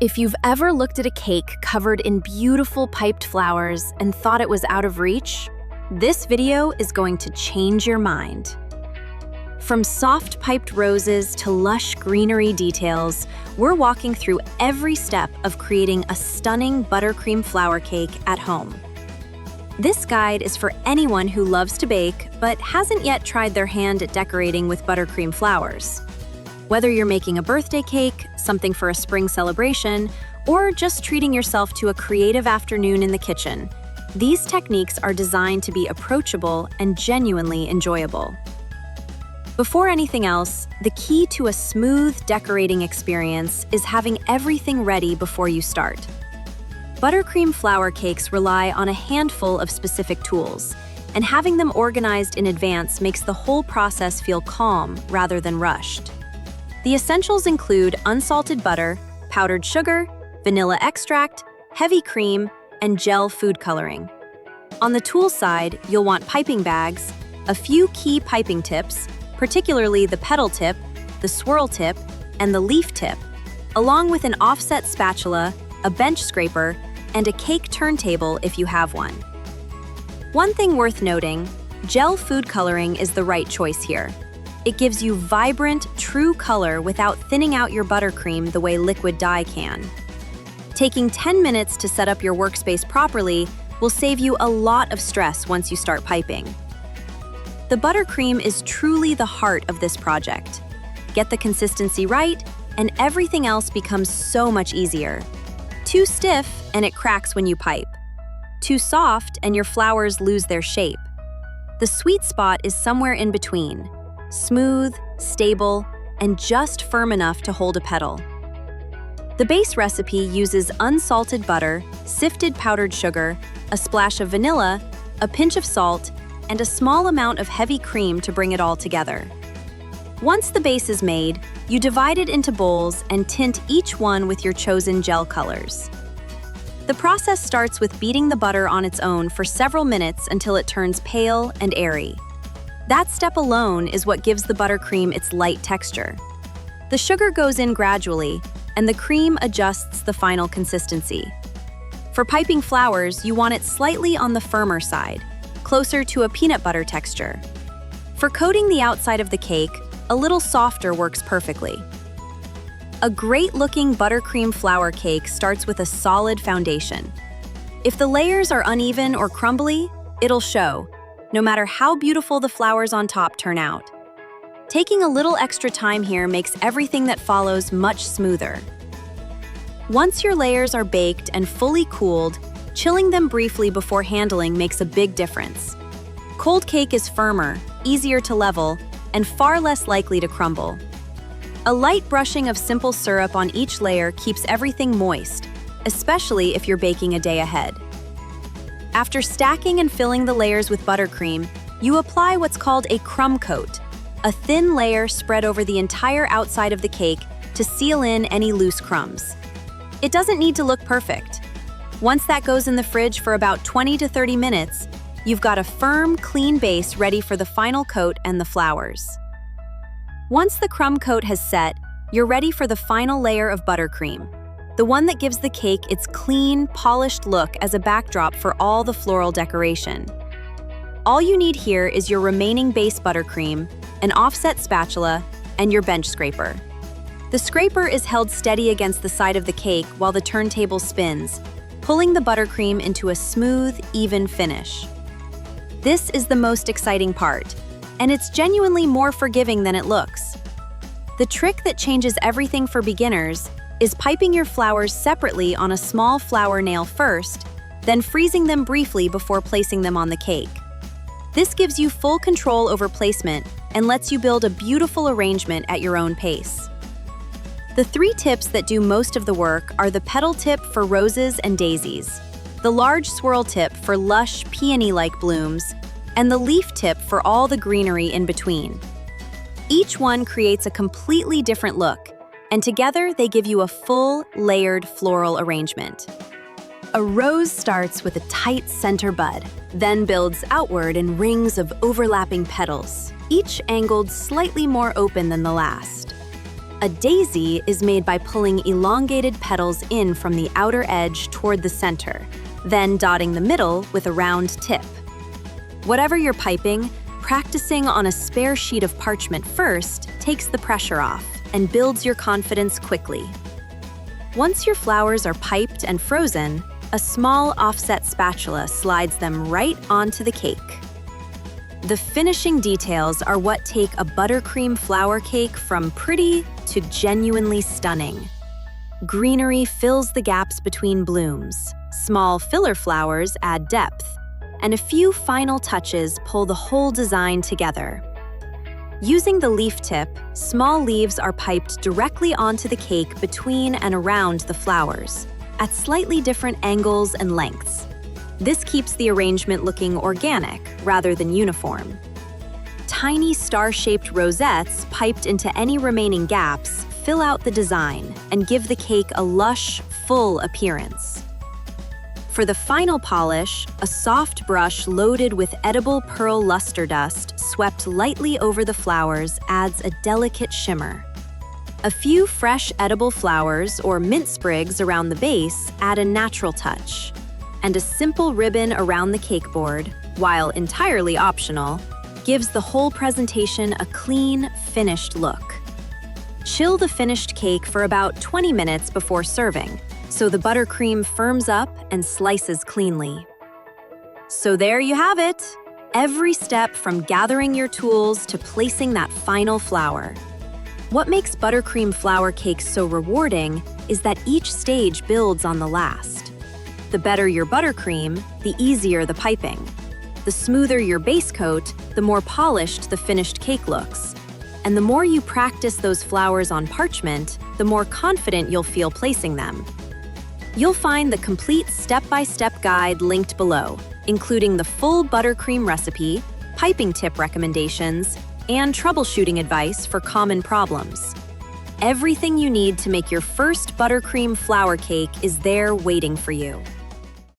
If you've ever looked at a cake covered in beautiful piped flowers and thought it was out of reach, this video is going to change your mind. From soft piped roses to lush greenery details, we're walking through every step of creating a stunning buttercream flower cake at home. This guide is for anyone who loves to bake but hasn't yet tried their hand at decorating with buttercream flowers. Whether you're making a birthday cake, something for a spring celebration, or just treating yourself to a creative afternoon in the kitchen, these techniques are designed to be approachable and genuinely enjoyable. Before anything else, the key to a smooth decorating experience is having everything ready before you start. Buttercream flower cakes rely on a handful of specific tools, and having them organized in advance makes the whole process feel calm rather than rushed. The essentials include unsalted butter, powdered sugar, vanilla extract, heavy cream, and gel food coloring. On the tool side, you'll want piping bags, a few key piping tips, particularly the petal tip, the swirl tip, and the leaf tip, along with an offset spatula, a bench scraper, and a cake turntable if you have one. One thing worth noting, gel food coloring is the right choice here. It gives you vibrant, true color without thinning out your buttercream the way liquid dye can. Taking 10 minutes to set up your workspace properly will save you a lot of stress once you start piping. The buttercream is truly the heart of this project. Get the consistency right, and everything else becomes so much easier. Too stiff, and it cracks when you pipe. Too soft, and your flowers lose their shape. The sweet spot is somewhere in between. Smooth, stable, and just firm enough to hold a petal. The base recipe uses unsalted butter, sifted powdered sugar, a splash of vanilla, a pinch of salt, and a small amount of heavy cream to bring it all together. Once the base is made, you divide it into bowls and tint each one with your chosen gel colors. The process starts with beating the butter on its own for several minutes until it turns pale and airy. That step alone is what gives the buttercream its light texture. The sugar goes in gradually, and the cream adjusts the final consistency. For piping flowers, you want it slightly on the firmer side, closer to a peanut butter texture. For coating the outside of the cake, a little softer works perfectly. A great-looking buttercream flower cake starts with a solid foundation. If the layers are uneven or crumbly, it'll show, no matter how beautiful the flowers on top turn out. Taking a little extra time here makes everything that follows much smoother. Once your layers are baked and fully cooled, chilling them briefly before handling makes a big difference. Cold cake is firmer, easier to level, and far less likely to crumble. A light brushing of simple syrup on each layer keeps everything moist, especially if you're baking a day ahead. After stacking and filling the layers with buttercream, you apply what's called a crumb coat, a thin layer spread over the entire outside of the cake to seal in any loose crumbs. It doesn't need to look perfect. Once that goes in the fridge for about 20 to 30 minutes, you've got a firm, clean base ready for the final coat and the flowers. Once the crumb coat has set, you're ready for the final layer of buttercream, the one that gives the cake its clean, polished look as a backdrop for all the floral decoration. All you need here is your remaining base buttercream, an offset spatula, and your bench scraper. The scraper is held steady against the side of the cake while the turntable spins, pulling the buttercream into a smooth, even finish. This is the most exciting part, and it's genuinely more forgiving than it looks. The trick that changes everything for beginners is piping your flowers separately on a small flower nail first, then freezing them briefly before placing them on the cake. This gives you full control over placement and lets you build a beautiful arrangement at your own pace. The 3 tips that do most of the work are the petal tip for roses and daisies, the large swirl tip for lush, peony-like blooms, and the leaf tip for all the greenery in between. Each one creates a completely different look, and together they give you a full, layered floral arrangement. A rose starts with a tight center bud, then builds outward in rings of overlapping petals, each angled slightly more open than the last. A daisy is made by pulling elongated petals in from the outer edge toward the center, then dotting the middle with a round tip. Whatever you're piping, practicing on a spare sheet of parchment first takes the pressure off and builds your confidence quickly. Once your flowers are piped and frozen, a small offset spatula slides them right onto the cake. The finishing details are what take a buttercream flower cake from pretty to genuinely stunning. Greenery fills the gaps between blooms, small filler flowers add depth, and a few final touches pull the whole design together. Using the leaf tip, small leaves are piped directly onto the cake between and around the flowers, at slightly different angles and lengths. This keeps the arrangement looking organic rather than uniform. Tiny star-shaped rosettes piped into any remaining gaps fill out the design and give the cake a lush, full appearance. For the final polish, a soft brush loaded with edible pearl luster dust swept lightly over the flowers adds a delicate shimmer. A few fresh edible flowers or mint sprigs around the base add a natural touch, and a simple ribbon around the cake board, while entirely optional, gives the whole presentation a clean, finished look. Chill the finished cake for about 20 minutes before serving, so the buttercream firms up and slices cleanly. So there you have it! Every step from gathering your tools to placing that final flower. What makes buttercream flower cakes so rewarding is that each stage builds on the last. The better your buttercream, the easier the piping. The smoother your base coat, the more polished the finished cake looks. And the more you practice those flowers on parchment, the more confident you'll feel placing them. You'll find the complete step-by-step guide linked below, including the full buttercream recipe, piping tip recommendations, and troubleshooting advice for common problems. Everything you need to make your first buttercream flower cake is there waiting for you.